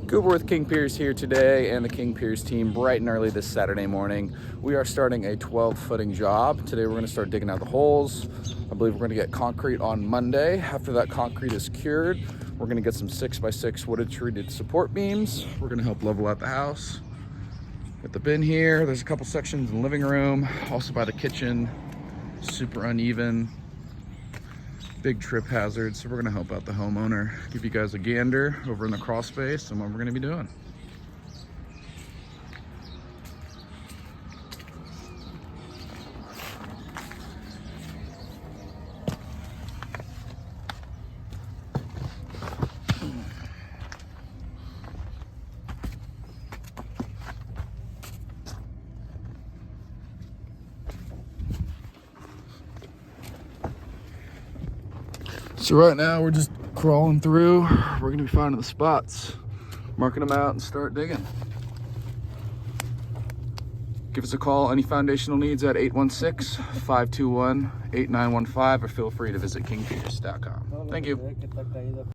Cooper with King Piers here today, and the King Piers team bright and early this Saturday morning. We are starting a 12-footing job. Today we're going to start digging out the holes. I believe we're going to get concrete on Monday. After that concrete is cured, we're going to get some 6x6 wooded treated support beams. We're going to help level out the house. Got the bin here. There's a couple sections in the living room, also by the kitchen. Super uneven. Big trip hazard, so we're going to help out the homeowner, give you guys a gander over in the crawl space and what we're going to be doing. So right now we're just crawling through. We're gonna be finding the spots, marking them out and start digging. Give us a call, any foundational needs at 816-521-8915, or feel free to visit kingpiers.com. Thank you.